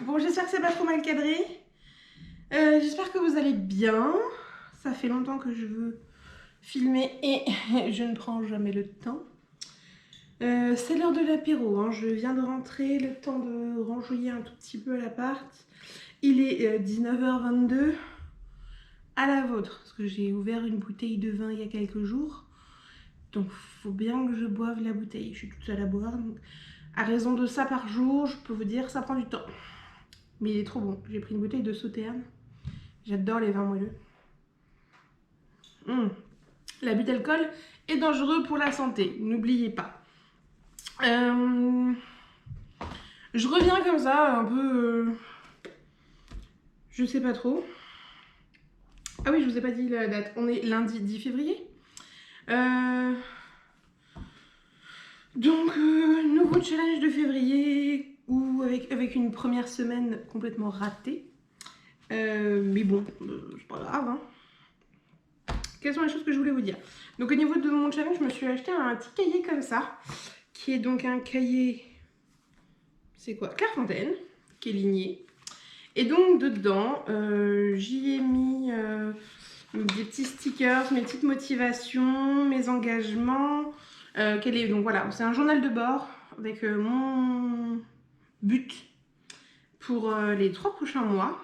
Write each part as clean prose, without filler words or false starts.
Bon, j'espère que c'est pas trop mal cadré. J'espère que vous allez bien. Ça fait longtemps que je veux filmer et je ne prends jamais le temps. C'est l'heure de l'apéro, hein. Je viens de rentrer, le temps de renjouiller un tout petit peu l'appart. Il est 19h22. À la vôtre, parce que j'ai ouvert une bouteille de vin il y a quelques jours. Donc faut bien que je boive la bouteille. Je suis toute seule à boire. Donc, à raison de ça par jour, je peux vous dire, ça prend du temps. Mais il est trop bon. J'ai pris une bouteille de Sauternes. J'adore les vins moelleux. L'abus d'alcool est dangereux pour la santé, n'oubliez pas. Je reviens comme ça, un peu... je sais pas trop. Ah oui, je vous ai pas dit la date. On est lundi 10 février. Donc, nouveau challenge de février, ou avec une première semaine complètement ratée. Mais bon, c'est pas grave, hein. Quelles sont les choses que je voulais vous dire? Donc au niveau de mon challenge, je me suis acheté un petit cahier comme ça, qui est donc un cahier, c'est quoi? Clairefontaine, qui est ligné. Et donc dedans, j'y ai mis des petits stickers, mes petites motivations, mes engagements. Donc voilà, c'est un journal de bord avec mon but pour les 3 prochains mois.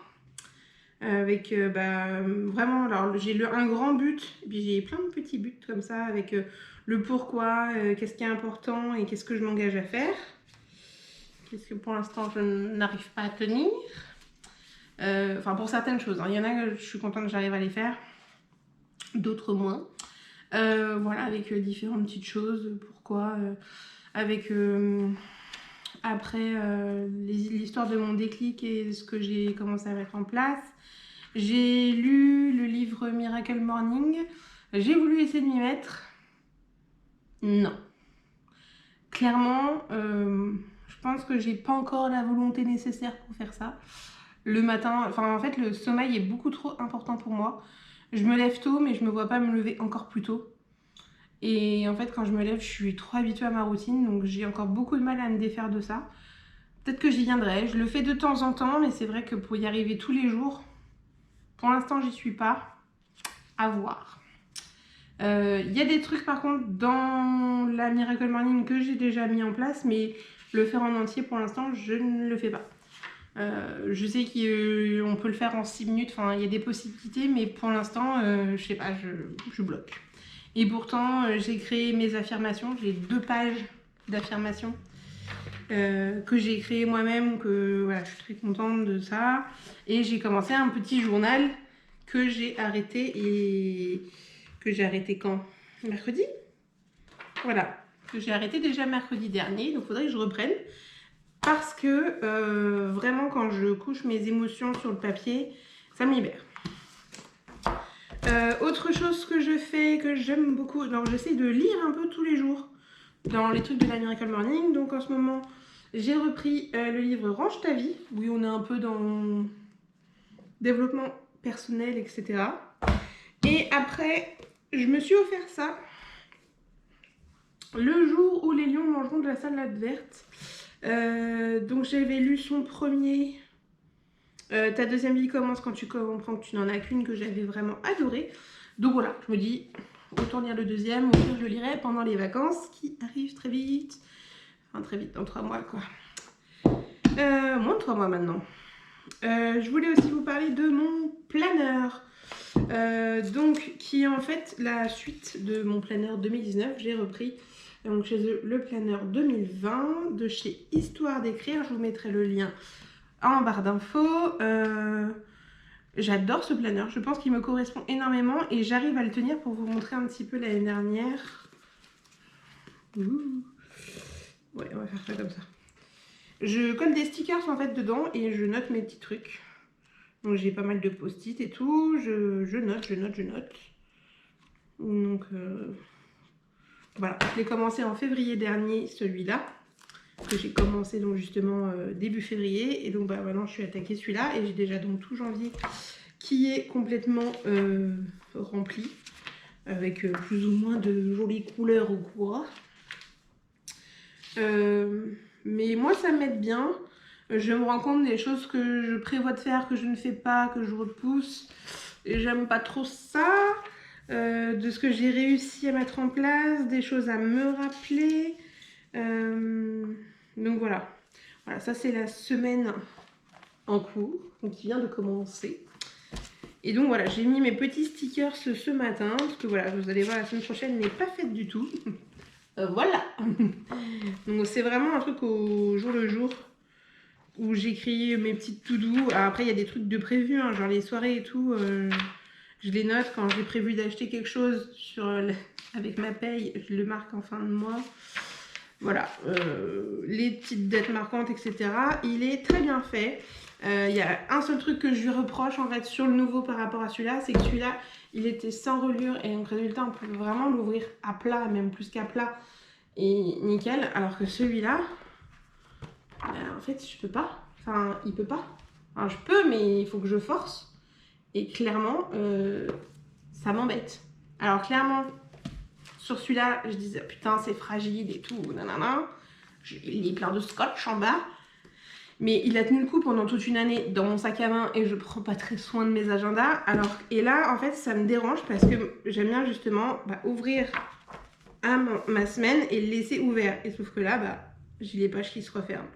Avec vraiment, alors j'ai un grand but, et puis j'ai plein de petits buts comme ça, avec le pourquoi, qu'est-ce qui est important et qu'est-ce que je m'engage à faire. Qu'est-ce que pour l'instant je n'arrive pas à tenir. Enfin pour certaines choses, hein. Il y en a que je suis contente que j'arrive à les faire, d'autres moins. Voilà, avec différentes petites choses, pourquoi, avec après l'histoire de mon déclic et ce que j'ai commencé à mettre en place. J'ai lu le livre Miracle Morning. J'ai voulu essayer de m'y mettre. Non. Clairement, je pense que j'ai pas encore la volonté nécessaire pour faire ça. Le matin, en fait, le sommeil est beaucoup trop important pour moi. Je me lève tôt, mais je me vois pas me lever encore plus tôt. Et en fait, quand je me lève, je suis trop habituée à ma routine, donc j'ai encore beaucoup de mal à me défaire de ça. Peut-être que j'y viendrai. Je le fais de temps en temps, mais c'est vrai que pour y arriver tous les jours, pour l'instant, j'y suis pas. À voir. Il y a des trucs par contre dans la Miracle Morning que j'ai déjà mis en place, mais le faire en entier pour l'instant, je ne le fais pas. Je sais qu'on peut le faire en 6 minutes, enfin il y a des possibilités, mais pour l'instant, je sais pas, je bloque. Et pourtant, j'ai créé mes affirmations, j'ai 2 pages d'affirmations que j'ai créées moi-même, que voilà, je suis très contente de ça. Et j'ai commencé un petit journal que j'ai arrêté et que j'ai arrêté quand? Mercredi? Voilà, que j'ai arrêté déjà mercredi dernier, donc il faudrait que je reprenne. Parce que vraiment, quand je couche mes émotions sur le papier, ça me libère. Autre chose que je fais, que j'aime beaucoup, alors j'essaie de lire un peu tous les jours dans les trucs de la Miracle Morning. Donc en ce moment, j'ai repris le livre Range ta vie, où on est un peu dans développement personnel, etc. Et après, je me suis offert ça le jour où les lions mangeront de la salade verte. Donc j'avais lu son premier, ta deuxième vie commence quand tu comprends que tu n'en as qu'une, que j'avais vraiment adoré. Donc voilà, je me dis, autant lire le deuxième, au pire je le lirai pendant les vacances qui arrivent très vite. Enfin très vite, dans 3 mois quoi. Moins de 3 mois maintenant. Je voulais aussi vous parler de mon planeur. Donc qui est en fait la suite de mon planeur 2019. J'ai repris donc chez eux le planeur 2020 de chez Histoire d'écrire. Je vous mettrai le lien en barre d'infos. J'adore ce planeur, je pense qu'il me correspond énormément et j'arrive à le tenir pour vous montrer un petit peu l'année dernière. Ouh. Ouais, on va faire ça comme ça. Je colle des stickers en fait dedans et je note mes petits trucs. Donc j'ai pas mal de post-it et tout, je note. Donc voilà, je l'ai commencé en février dernier, celui-là, que j'ai commencé donc justement début février. Et donc bah, maintenant je suis attaquée celui-là et j'ai déjà donc tout janvier qui est complètement rempli, avec plus ou moins de jolies couleurs ou quoi. Mais moi ça m'aide bien. Je me rends compte des choses que je prévois de faire, que je ne fais pas, que je repousse. Et j'aime pas trop ça. De ce que j'ai réussi à mettre en place, des choses à me rappeler. Donc voilà. Voilà, ça c'est la semaine en cours, donc qui vient de commencer. Et donc voilà, j'ai mis mes petits stickers ce matin, parce que voilà, vous allez voir, la semaine prochaine n'est pas faite du tout. Voilà. Donc c'est vraiment un truc au jour le jour, où j'écris mes petites to-do. Après, il y a des trucs de prévu, hein, genre les soirées et tout. Je les note quand j'ai prévu d'acheter quelque chose avec ma paye, je le marque en fin de mois. Voilà, les petites dettes marquantes, etc. Il est très bien fait. Il y a un seul truc que je lui reproche en fait sur le nouveau par rapport à celui-là, c'est que celui-là, il était sans relure et donc résultat, on peut vraiment l'ouvrir à plat, même plus qu'à plat, et nickel. Alors que celui-là, en fait, je peux pas. Enfin, il peut pas. Enfin, je peux, mais il faut que je force. Et clairement, ça m'embête. Alors clairement, sur celui-là, je disais putain c'est fragile et tout, nanana. Il est plein de scotch en bas. Mais il a tenu le coup pendant toute une année dans mon sac à main et je prends pas très soin de mes agendas. Alors, et là, en fait, ça me dérange parce que j'aime bien justement ouvrir à ma semaine et le laisser ouvert. Et sauf que là, j'ai les pages qui se referment.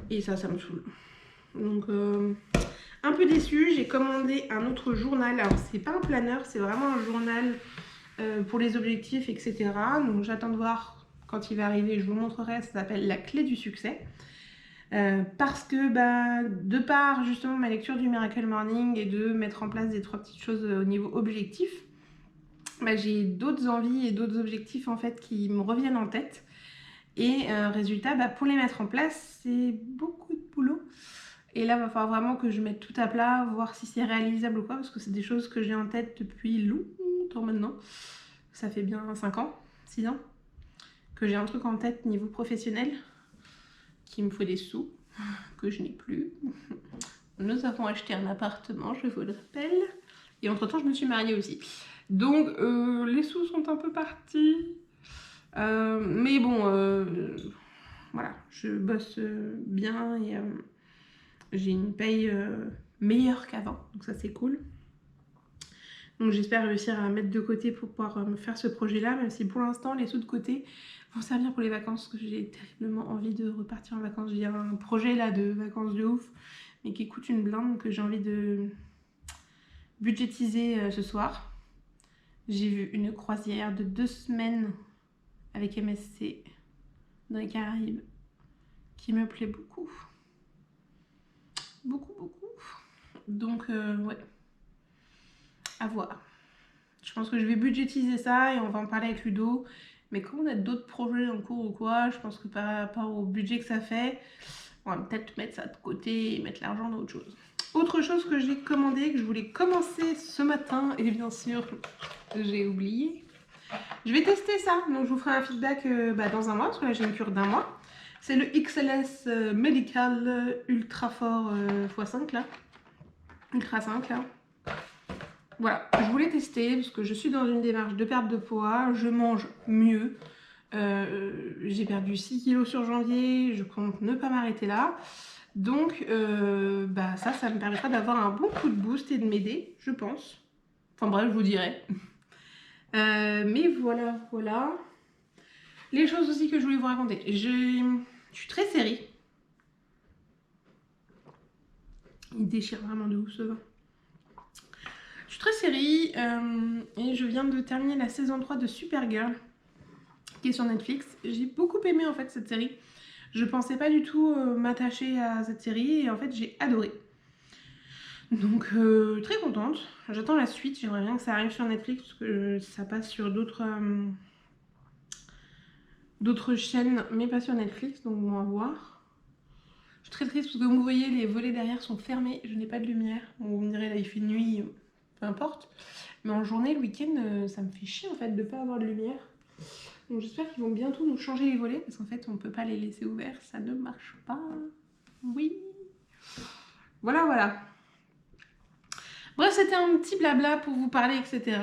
Et ça me saoule. Donc, un peu déçue. J'ai commandé un autre journal. Alors, c'est pas un planeur, c'est vraiment un journal pour les objectifs, etc. Donc, j'attends de voir quand il va arriver. Je vous montrerai. Ça s'appelle La Clé du Succès. Parce que de par justement ma lecture du Miracle Morning et de mettre en place des 3 petites choses au niveau objectif, j'ai d'autres envies et d'autres objectifs en fait qui me reviennent en tête. Et résultat, pour les mettre en place, c'est beaucoup de boulot. Et là, il va falloir vraiment que je mette tout à plat, voir si c'est réalisable ou pas, parce que c'est des choses que j'ai en tête depuis longtemps maintenant. Ça fait bien 5 ans, 6 ans, que j'ai un truc en tête niveau professionnel, qu'il me faut des sous, que je n'ai plus. Nous avons acheté un appartement, je vous le rappelle. Et entre-temps, je me suis mariée aussi. Donc, les sous sont un peu partis. Mais bon, voilà, je bosse bien et j'ai une paye meilleure qu'avant. Donc ça, c'est cool. Donc j'espère réussir à mettre de côté pour pouvoir me faire ce projet-là, même si pour l'instant, les sous de côté vont servir pour les vacances, parce que j'ai terriblement envie de repartir en vacances. J'ai un projet là de vacances de ouf, mais qui coûte une blinde, que j'ai envie de budgétiser ce soir. J'ai vu une croisière de 2 semaines avec MSC dans les Caraïbes qui me plaît beaucoup. Beaucoup. Donc, ouais. À voir. Je pense que je vais budgétiser ça et on va en parler avec Ludo. Mais comme on a d'autres projets en cours ou quoi, je pense que par rapport au budget que ça fait, on va peut-être mettre ça de côté et mettre l'argent dans autre chose. Autre chose que j'ai commandé, que je voulais commencer ce matin, et bien sûr, j'ai oublié. Je vais tester ça, donc je vous ferai un feedback dans un mois, parce que là j'ai une cure d'1 mois. C'est le XLS Medical Ultra Fort x5 là. Ultra 5 là. Voilà, je voulais tester parce que je suis dans une démarche de perte de poids, je mange mieux. J'ai perdu 6 kilos sur janvier, je compte ne pas m'arrêter là. Donc ça me permettra d'avoir un bon coup de boost et de m'aider, je pense. Enfin bref, je vous dirai. Mais voilà. Les choses aussi que je voulais vous raconter. Je suis très série. Il déchire vraiment de ouf ce vin. Je suis très série et je viens de terminer la saison 3 de Supergirl qui est sur Netflix. J'ai beaucoup aimé en fait cette série. Je pensais pas du tout m'attacher à cette série et en fait j'ai adoré. Donc très contente. J'attends la suite. J'aimerais bien que ça arrive sur Netflix parce que ça passe sur d'autres chaînes mais pas sur Netflix, donc on va voir. Je suis très triste parce que comme vous voyez les volets derrière sont fermés. Je n'ai pas de lumière. Bon, vous me direz là il fait nuit. Peu importe, mais en journée, le week-end, ça me fait chier en fait de pas avoir de lumière. Donc j'espère qu'ils vont bientôt nous changer les volets parce qu'en fait on peut pas les laisser ouverts, ça ne marche pas. Oui, voilà. Bref, c'était un petit blabla pour vous parler, etc.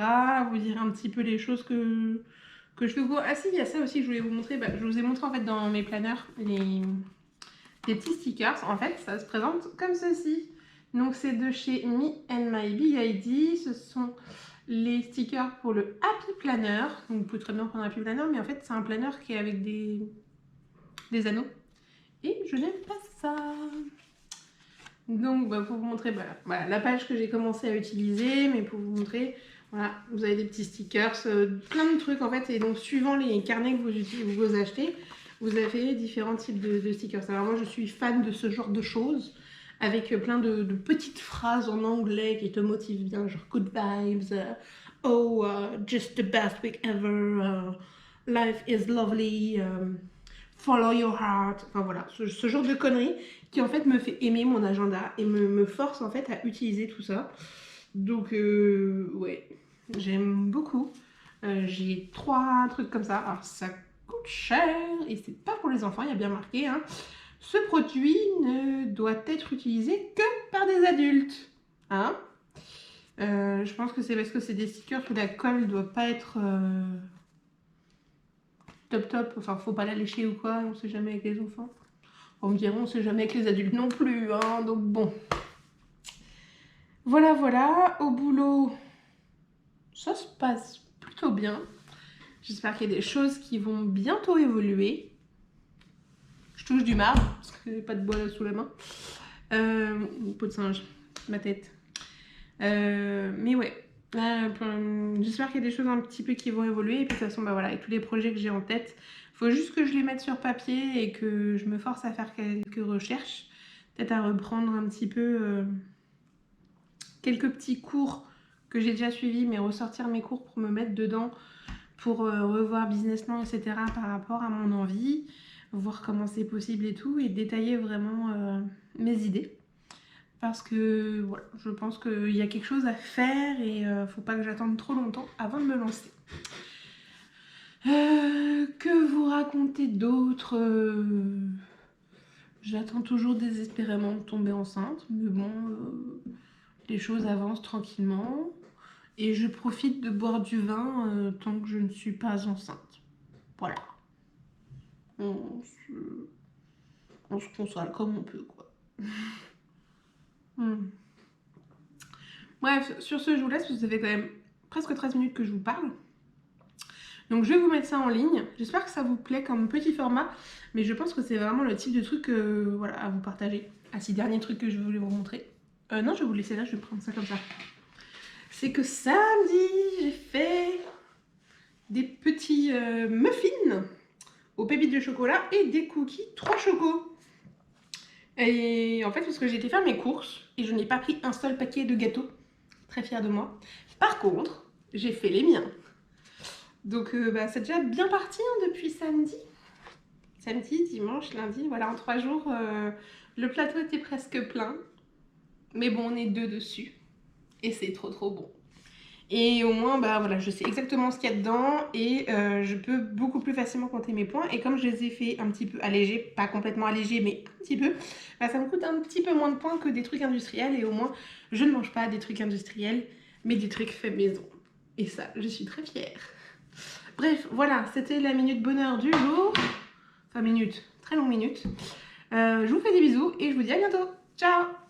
Vous dire un petit peu les choses que je fais. Ah si, il y a ça aussi que je voulais vous montrer. Je vous ai montré en fait dans mes planeurs des petits stickers. En fait, ça se présente comme ceci. Donc, c'est de chez Me and My Big ID. Ce sont les stickers pour le Happy Planner. Donc, vous pouvez très bien prendre un Happy Planner, mais en fait, c'est un planner qui est avec des anneaux. Et je n'aime pas ça. Donc, pour vous montrer voilà, la page que j'ai commencé à utiliser, mais pour vous montrer, voilà, vous avez des petits stickers, plein de trucs en fait. Et donc, suivant les carnets que vous achetez, vous avez différents types de stickers. Alors, moi, je suis fan de ce genre de choses, avec plein de petites phrases en anglais qui te motivent bien, genre good vibes, just the best week ever, life is lovely. Follow your heart, enfin voilà, ce genre de conneries qui en fait me fait aimer mon agenda et me force en fait à utiliser tout ça. Donc ouais, j'aime beaucoup. J'ai 3 trucs comme ça. Alors ça coûte cher et c'est pas pour les enfants, il y a bien marqué. Hein. Ce produit ne doit être utilisé que par des adultes. Hein. Je pense que c'est parce que c'est des stickers que la colle doit pas être... top, enfin faut pas la lécher ou quoi, on sait jamais avec les enfants. On me dirait on sait jamais avec les adultes non plus, hein, donc bon. Voilà, au boulot, ça se passe plutôt bien. J'espère qu'il y a des choses qui vont bientôt évoluer. Je touche du marbre, parce que j'ai pas de bois sous la main. Peau de singe, ma tête. Mais ouais, j'espère qu'il y a des choses un petit peu qui vont évoluer. Et puis de toute façon, voilà, avec tous les projets que j'ai en tête, il faut juste que je les mette sur papier et que je me force à faire quelques recherches. Peut-être à reprendre un petit peu quelques petits cours que j'ai déjà suivis, mais ressortir mes cours pour me mettre dedans, pour revoir business plan, etc. par rapport à mon envie, voir comment c'est possible et tout, et détailler vraiment mes idées. Parce que voilà, je pense qu'il y a quelque chose à faire et faut pas que j'attende trop longtemps avant de me lancer. Que vous raconter d'autre J'attends toujours désespérément de tomber enceinte, mais bon, les choses avancent tranquillement. Et je profite de boire du vin tant que je ne suis pas enceinte. Voilà. On se console comme on peut, quoi. Bref, sur ce, je vous laisse parce que ça fait quand même presque 13 minutes que je vous parle. Donc je vais vous mettre ça en ligne. J'espère que ça vous plaît comme petit format. Mais je pense que c'est vraiment le type de truc voilà, à vous partager. Ah, si, dernier truc que je voulais vous montrer. Non, je vais vous laisser là, je vais prendre ça comme ça. C'est que samedi, j'ai fait des petits muffins aux pépites de chocolat et des cookies 3 chocos. Et en fait, parce que j'ai été faire mes courses et je n'ai pas pris un seul paquet de gâteaux. Très fière de moi. Par contre, j'ai fait les miens. Donc c'est déjà bien parti hein, depuis samedi. Samedi, dimanche, lundi, voilà, en 3 jours, le plateau était presque plein. Mais bon, on est 2 dessus. Et c'est trop bon. Et au moins, voilà, je sais exactement ce qu'il y a dedans et je peux beaucoup plus facilement compter mes points. Et comme je les ai fait un petit peu allégés, pas complètement allégés, mais un petit peu, ça me coûte un petit peu moins de points que des trucs industriels. Et au moins, je ne mange pas des trucs industriels, mais des trucs faits maison. Et ça, je suis très fière. Bref, voilà, c'était la minute bonheur du jour. Enfin, minute, très longue minute. Je vous fais des bisous et je vous dis à bientôt. Ciao!